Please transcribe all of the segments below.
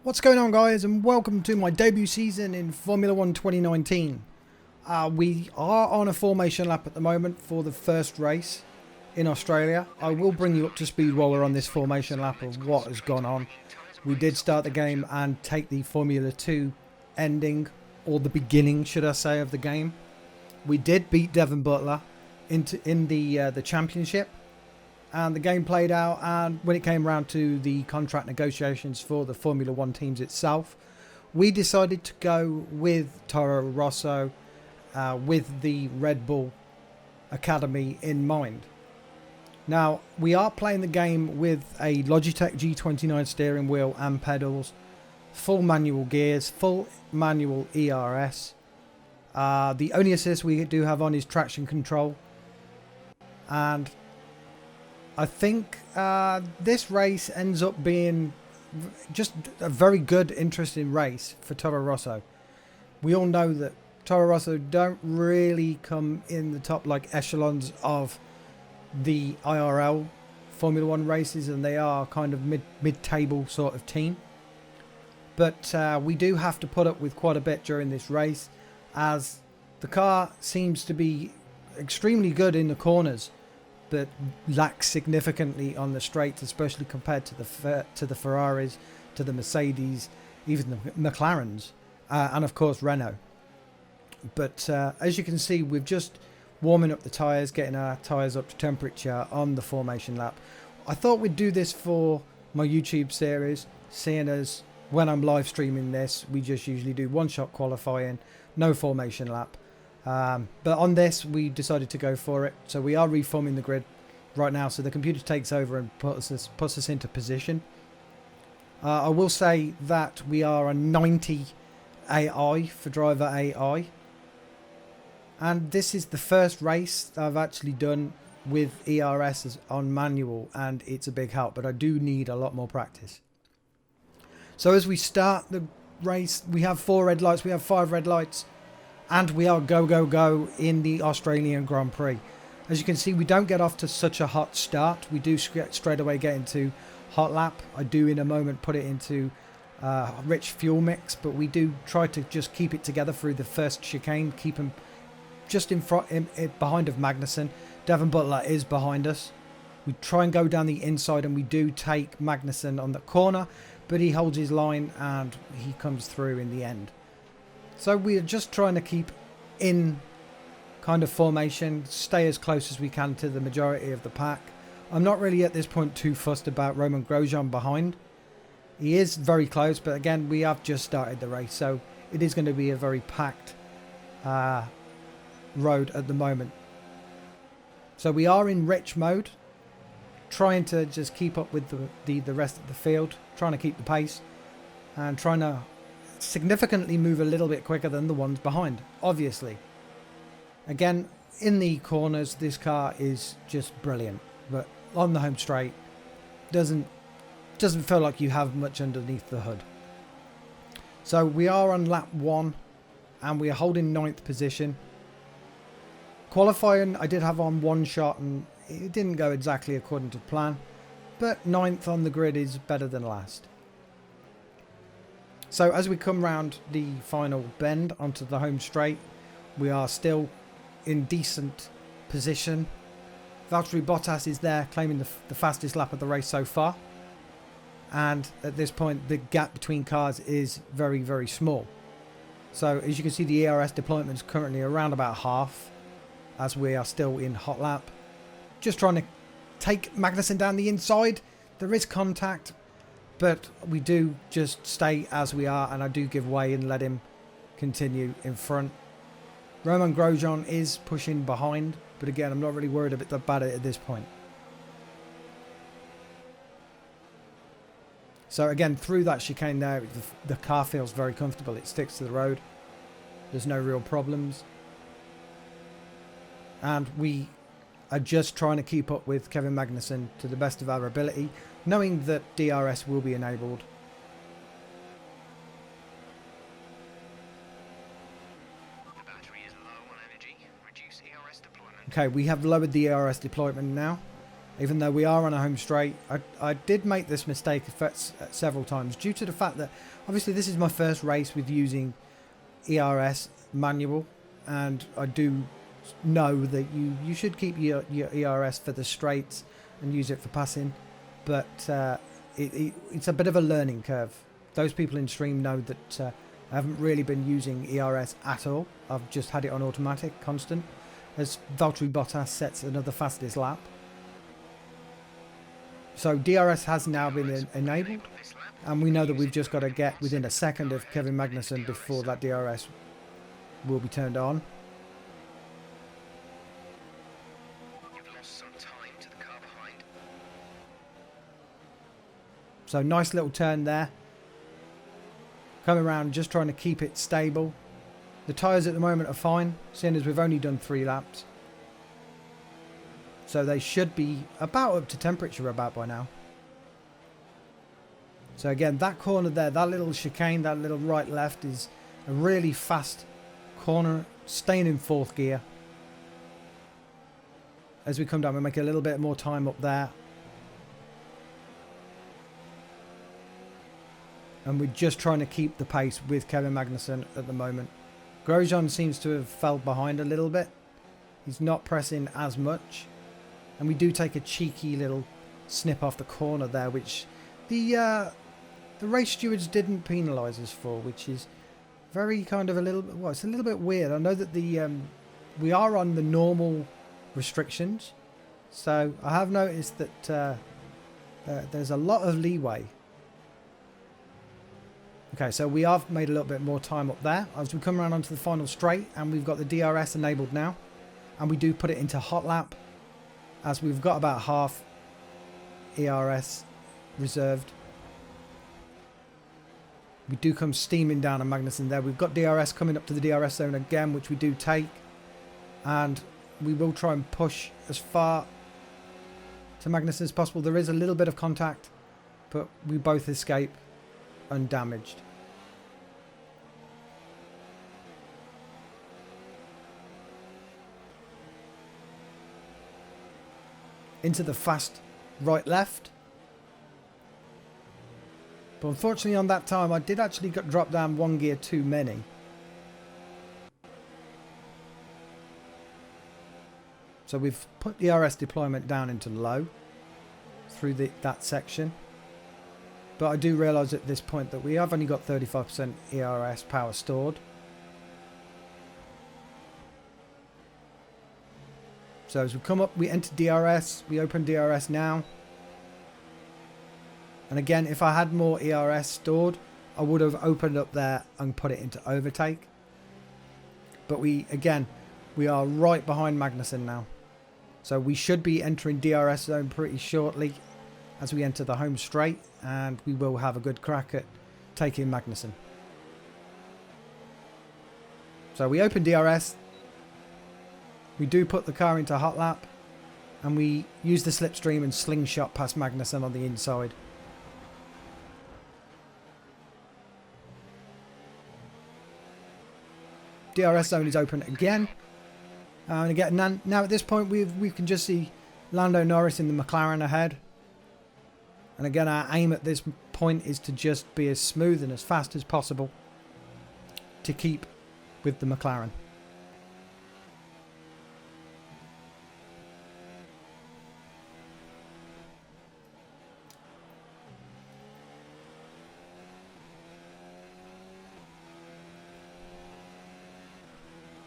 What's going on, guys, and welcome to my debut season in Formula 1 2019. We are on a formation lap at the moment for the first race in Australia. I will bring you up to speed while we're on this formation lap of what has gone on. We did start the game and take the Formula 2 ending, or the beginning, should I say, of the game. We did beat Devon Butler in the championship. And the game played out, and when it came around to the contract negotiations for the Formula 1 teams itself, we decided to go with Toro Rosso with the Red Bull Academy in mind. Now, we are playing the game with a Logitech G29 steering wheel and pedals, full manual gears, full manual ERS. The only assist we do have on is traction control. And I think this race ends up being just a very good, interesting race for Toro Rosso. We all know that Toro Rosso don't really come in the top echelons of the IRL Formula 1 races, and they are kind of mid-table sort of team. But we do have to put up with quite a bit during this race, as the car seems to be extremely good in the corners, but lacks significantly on the straights, especially compared to the Ferraris, to the Mercedes, even the McLarens, and of course Renault. But as you can see, we're just warming up the tyres, getting our tyres up to temperature on the formation lap. I thought we'd do this for my YouTube series, seeing as when I'm live streaming this, we just usually do one-shot qualifying, no formation lap. But on this, we decided to go for it. So we are reforming the grid right now. So the computer takes over and puts us into position. I will say that we are a 90 AI for driver AI. And this is the first race that I've actually done with ERS on manual. And it's a big help. But I do need a lot more practice. So as we start the race, we have 4 red lights. We have 5 red lights. And we are go, go, go in the Australian Grand Prix. As you can see, we don't get off to such a hot start. We do straight away get into hot lap. I do in a moment put it into rich fuel mix. But we do try to just keep it together through the first chicane. Keep him just in front, behind of Magnussen. Devon Butler is behind us. We try and go down the inside, and we do take Magnussen on the corner. But he holds his line and he comes through in the end. So we're just trying to keep in kind of formation, stay as close as we can to the majority of the pack. I'm not really at this point too fussed about Romain Grosjean behind. He is very close, but again, we have just started the race, so it is going to be a very packed road at the moment. So we are in rich mode, trying to just keep up with the rest of the field, trying to keep the pace, and trying to significantly move a little bit quicker than the ones behind, obviously. Again, in the corners, this car is just brilliant, but on the home straight, doesn't feel like you have much underneath the hood. So we are on lap 1, and we are holding 9th position. Qualifying, I did have on one shot, and it didn't go exactly according to plan, but 9th on the grid is better than last. So as we come round the final bend onto the home straight, we are still in decent position. Valtteri Bottas is there, claiming the fastest lap of the race so far. And at this point, the gap between cars is very, very small. So as you can see, the ERS deployment is currently around about half, as we are still in hot lap. Just trying to take Magnussen down the inside. There is contact, but we do just stay as we are, and I do give way and let him continue in front. Romain Grosjean is pushing behind, but again, I'm not really worried about it at this point. So again, through that chicane there, the car feels very comfortable. It sticks to the road. There's no real problems. And we are just trying to keep up with Kevin Magnussen to the best of our ability, knowing that DRS will be enabled. The battery is low on energy. Reduce ERS deployment. Okay, we have lowered the ERS deployment now. Even though we are on a home straight, I did make this mistake several times due to the fact that obviously this is my first race with using ERS manual, and I do know that you should keep your ERS for the straights and use it for passing, but it's a bit of a learning curve. Those people in stream know that I haven't really been using ERS at all. I've just had it on automatic, constant, as Valtteri Bottas sets another fastest lap. So DRS has now been enabled, and we know that we've just got to get within a second of Kevin Magnussen before that DRS will be turned on. You've lost some time to the car behind. So nice little turn there. Coming around, just trying to keep it stable. The tyres at the moment are fine, seeing as we've only done 3 laps. So they should be about up to temperature about by now. So again, that corner there, that little chicane, that little right left is a really fast corner, staying in 4th gear. As we come down, we make a little bit more time up there. And we're just trying to keep the pace with Kevin Magnussen at the moment. Grosjean seems to have fell behind a little bit. He's not pressing as much. And we do take a cheeky little snip off the corner there, which the race stewards didn't penalise us for, which is very kind of a little bit, well, it's a little bit weird. I know that we are on the normal restrictions, so I have noticed that there's a lot of leeway. Okay, so we have made a little bit more time up there as we come around onto the final straight, and we've got the DRS enabled now, and we do put it into hot lap, as we've got about half ERS reserved. We do come steaming down on Magnussen there. We've got DRS coming up to the DRS zone again, which we do take, and we will try and push as far to Magnussen as possible. There is a little bit of contact, but we both escape undamaged. Into the fast right left, but unfortunately on that time I did actually get dropped down 1 gear too many. So we've put the RS deployment down into low through that section. But I do realise at this point that we have only got 35% ERS power stored. So as we come up, we enter DRS, we open DRS now. And again, if I had more ERS stored, I would have opened up there and put it into overtake. But we are right behind Magnussen now. So we should be entering DRS zone pretty shortly as we enter the home straight, and we will have a good crack at taking Magnussen. So we open DRS. We do put the car into hot lap, and we use the slipstream and slingshot past Magnussen on the inside. DRS zone is open again. And again, now at this point we can just see Lando Norris in the McLaren ahead. And again, our aim at this point is to just be as smooth and as fast as possible to keep with the McLaren.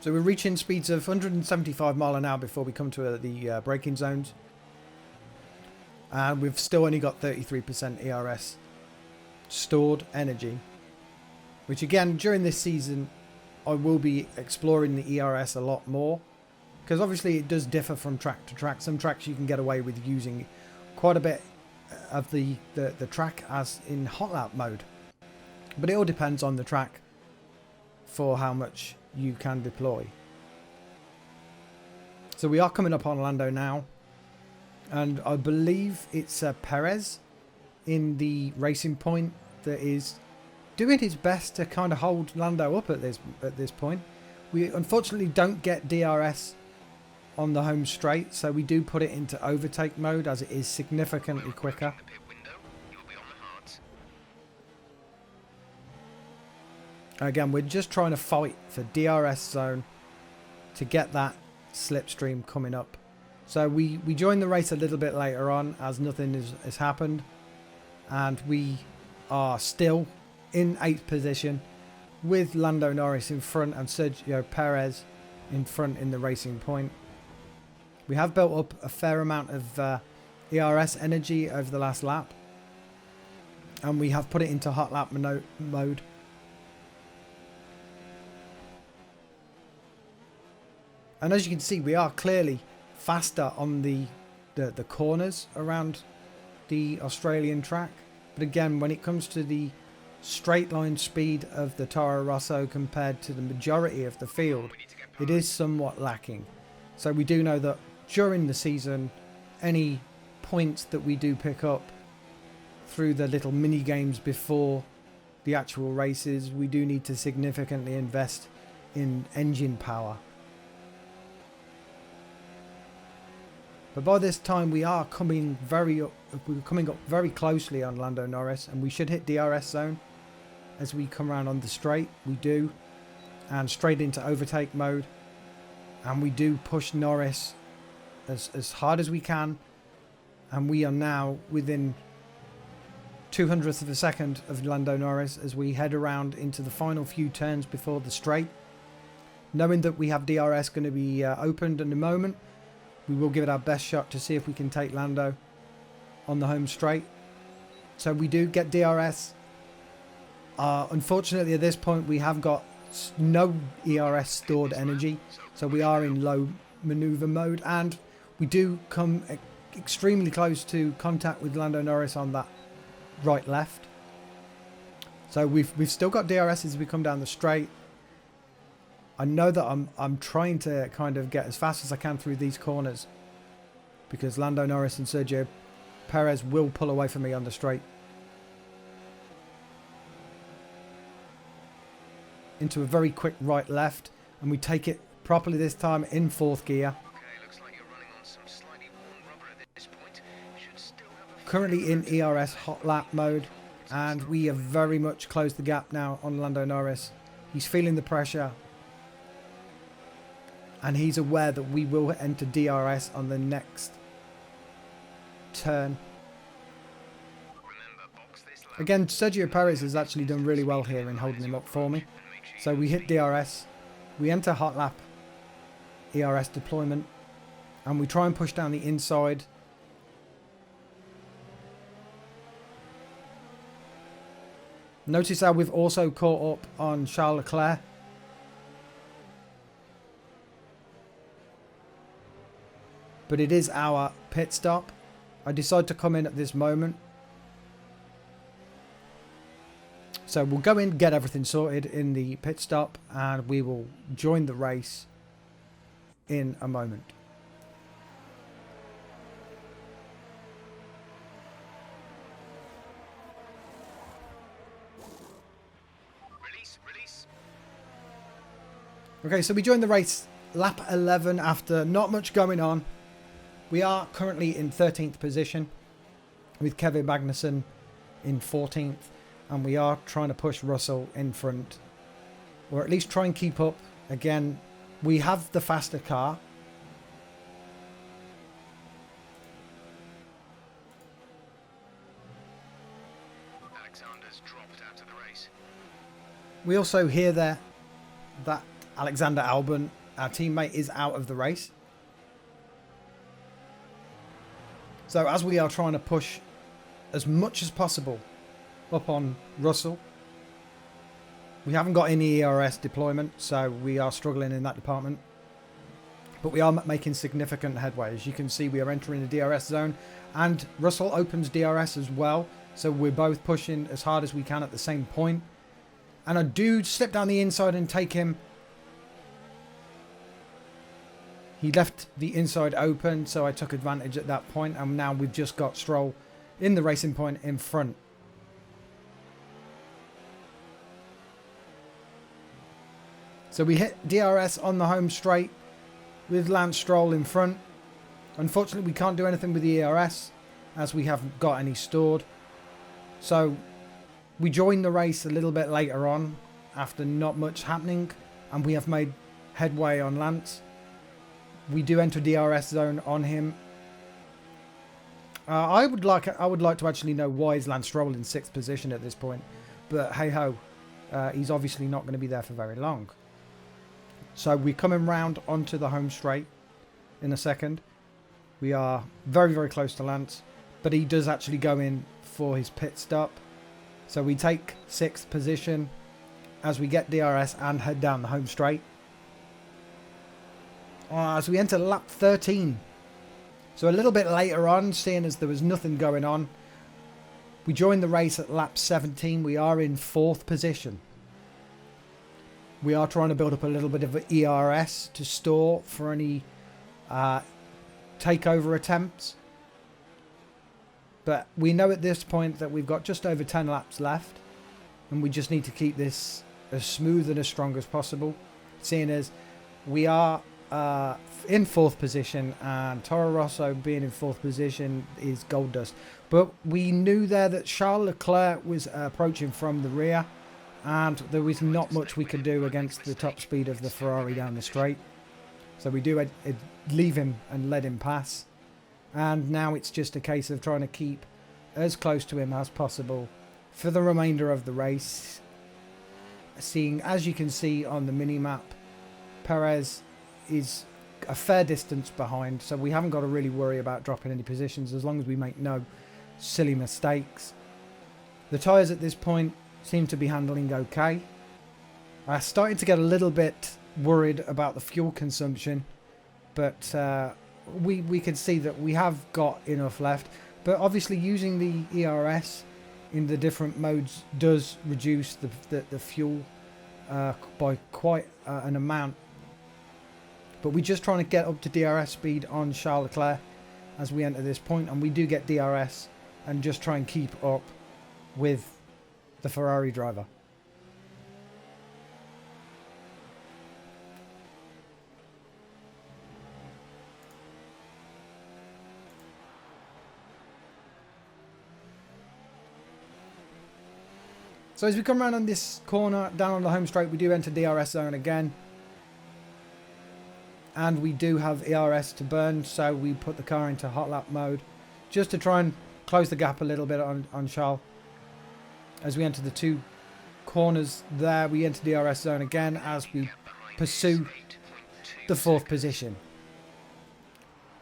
So we're reaching speeds of 175 mile an hour before we come to the braking zones. And we've still only got 33% ERS stored energy. Which again, during this season, I will be exploring the ERS a lot more. Because obviously it does differ from track to track. Some tracks you can get away with using quite a bit of the track as in hot lap mode. But it all depends on the track for how much you can deploy. So we are coming up on Lando now, and I believe it's Perez in the Racing Point that is doing his best to kind of hold Lando up at this point. We unfortunately don't get DRS on the home straight, so we do put it into overtake mode as it is significantly quicker. The pit window. You'll be on the hards. Again, we're just trying to fight for DRS zone to get that slipstream coming up. So we joined the race a little bit later on as nothing has happened, and we are still in 8th position with Lando Norris in front and Sergio Perez in front in the Racing Point. We have built up a fair amount of ERS energy over the last lap, and we have put it into hot lap mode. And as you can see, we are clearly faster on the corners around the Australian track. But again, when it comes to the straight line speed of the Toro Rosso compared to the majority of the field, it is somewhat lacking. So we do know that during the season, any points that we do pick up through the little mini games before the actual races, we do need to significantly invest in engine power. But by this time we are coming up very closely on Lando Norris, and we should hit DRS zone as we come around on the straight. We do, and straight into overtake mode, and we do push Norris as hard as we can, and we are now within 200th of a second of Lando Norris as we head around into the final few turns before the straight. Knowing that we have DRS going to be opened in a moment, we will give it our best shot to see if we can take Lando on the home straight. So we do get DRS. Unfortunately, at this point, we have got no ERS stored energy. So we are in low maneuver mode. And we do come extremely close to contact with Lando Norris on that right-left. So we've still got DRS as we come down the straight. I know that I'm trying to kind of get as fast as I can through these corners, because Lando Norris and Sergio Perez will pull away from me on the straight. Into a very quick right left, and we take it properly this time in 4th gear. Okay, looks like you're running on some slightly worn rubber at this point. Should still have a Currently in ERS hot lap mode, and we have very much closed the gap now on Lando Norris. He's feeling the pressure, and he's aware that we will enter DRS on the next turn. remember box this lap. Again, Sergio Perez has actually done really well here in holding him up for me. So we hit DRS, we enter hot lap ERS deployment, and we try and push down the inside. Notice how we've also caught up on Charles Leclerc. But it is our pit stop. I decide to come in at this moment. So we'll go in, get everything sorted in the pit stop, and we will join the race in a moment. Release. Okay, so we joined the race lap 11 after not much going on. We are currently in 13th position with Kevin Magnussen in 14th, and we are trying to push Russell in front, or at least try and keep up. Again, we have the faster car. Alexander's dropped out of the race. We also hear there that Alexander Albon, our teammate, is out of the race. So as we are trying to push as much as possible up on Russell, we haven't got any ERS deployment, so we are struggling in that department. But we are making significant headway. As you can see, we are entering the DRS zone, and Russell opens DRS as well. So we're both pushing as hard as we can at the same point. And I do slip down the inside and take him. He left the inside open, so I took advantage at that point, and now we've just got Stroll in the Racing Point in front. So we hit DRS on the home straight. with Lance Stroll in front. Unfortunately, we can't do anything with the ERS as we haven't got any stored. So we joined the race a little bit later on after not much happening, and we have made headway on Lance. We do enter DRS zone on him. I would like to actually know why is Lance Stroll in 6th position at this point, but hey ho, he's obviously not going to be there for very long. So we're coming round onto the home straight in a second. We are very, very close to Lance, but he does actually go in for his pit stop. So we take 6th position as we get DRS and head down the home straight. As we enter lap 13. So a little bit later on, seeing as there was nothing going on, we joined the race at lap 17. We are in 4th position. We are trying to build up a little bit of an ERS to store for any takeover attempts. But we know at this point that we've got just over 10 laps left, and we just need to keep this as smooth and as strong as possible, seeing as we are in 4th position, and Toro Rosso being in 4th position is gold dust. But we knew there that Charles Leclerc was approaching from the rear, and there was not much we could do against the top speed of the Ferrari down the straight. So we do leave him and let him pass. And now it's just a case of trying to keep as close to him as possible for the remainder of the race. Seeing, as you can see on the mini-map, Perez is a fair distance behind, so we haven't got to really worry about dropping any positions as long as we make no silly mistakes. The tyres at this point seem to be handling okay. I'm starting to get a little bit worried about the fuel consumption, but we can see that we have got enough left. But obviously using the ERS in the different modes does reduce the fuel by quite an amount. But we're just trying to get up to DRS speed on Charles Leclerc as we enter this point, and we do get DRS and just try and keep up with the Ferrari driver. So as we come around on this corner, down on the home straight, we do enter DRS zone again. And we do have ERS to burn, so we put the car into hot lap mode just to try and close the gap a little bit on Charles. As we enter the 2 corners there, we enter DRS zone again as we pursue the 4th position.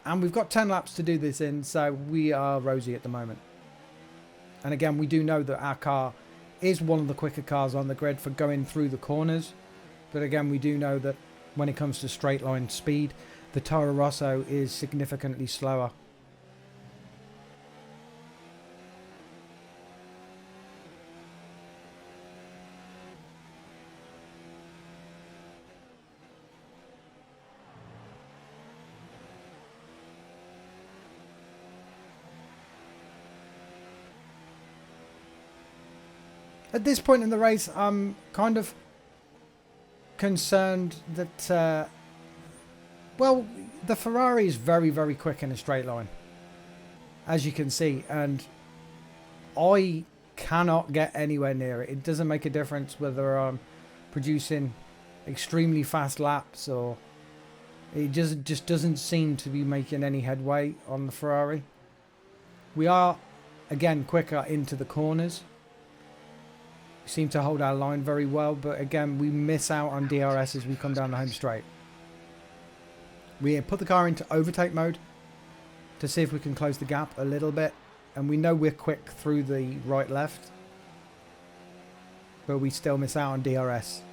And we've got 10 laps to do this in, so we are rosy at the moment. And again, we do know that our car is one of the quicker cars on the grid for going through the corners. But again, we do know that when it comes to straight line speed, the Toro Rosso is significantly slower. At this point in the race, I'm kind of concerned that, well, the Ferrari is very, very quick in a straight line, as you can see, and I cannot get anywhere near it. It doesn't make a difference whether I'm producing extremely fast laps or it just doesn't seem to be making any headway on the Ferrari. We are, again, quicker into the corners. We seem to hold our line very well, but again, we miss out on DRS as we come down the home straight. We put the car into overtake mode to see if we can close the gap a little bit, and we know we're quick through the right-left, but we still miss out on DRS.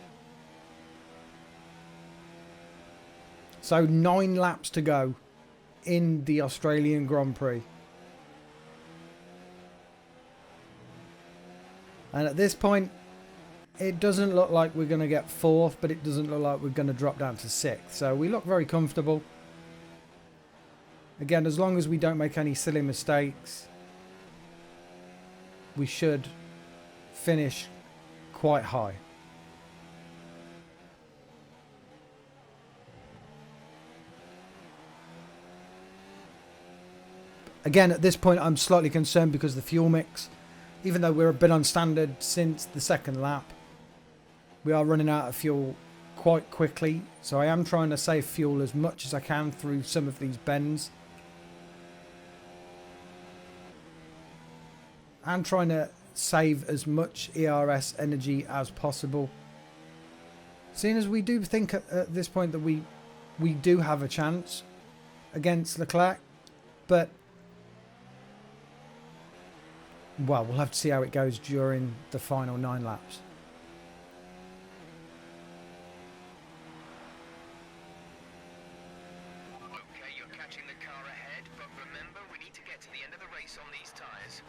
So 9 laps to go in the Australian Grand Prix. And at this point, it doesn't look like we're going to get 4th, but it doesn't look like we're going to drop down to 6th. So we look very comfortable. Again, as long as we don't make any silly mistakes, we should finish quite high. Again, at this point, I'm slightly concerned because of the fuel mix. Even though we're a bit on standard since the second lap, we are running out of fuel quite quickly. So I am trying to save fuel as much as I can through some of these bends. And trying to save as much ERS energy as possible. Seeing as we do think at this point that we do have a chance against Leclerc, but well, we'll have to see how it goes during the final 9 laps. Okay, you're catching the car ahead, but remember, we need to get to the end of the race on these tyres.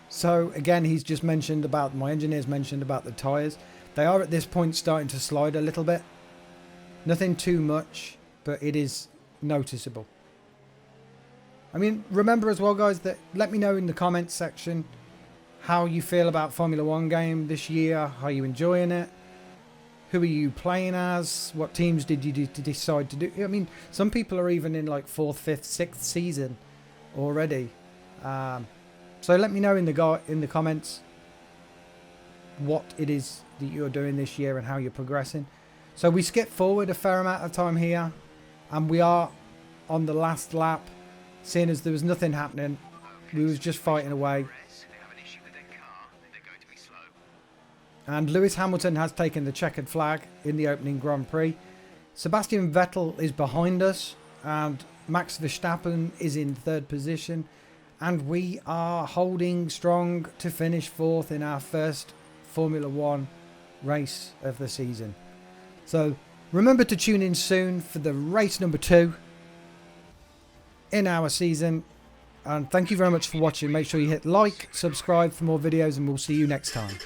So again, he's just mentioned about, my engineer's mentioned about the tyres. They are at this point starting to slide a little bit. Nothing too much, but it is noticeable. I mean, remember as well, guys, that let me know in the comments section how you feel about Formula 1 game this year. Are you enjoying it? Who are you playing as? What teams did you decide to do? I mean, some people are even in like 4th, 5th, 6th season already. So let me know in the comments what it is that you're doing this year and how you're progressing. So we skip forward a fair amount of time here, and we are on the last lap, seeing as there was nothing happening. We was just fighting away. And Lewis Hamilton has taken the checkered flag in the opening Grand Prix. Sebastian Vettel is behind us, and Max Verstappen is in 3rd position. And we are holding strong to finish 4th in our first Formula 1 race of the season. So remember to tune in soon for the race number 2 in our season. And thank you very much for watching. Make sure you hit like, subscribe for more videos, and we'll see you next time.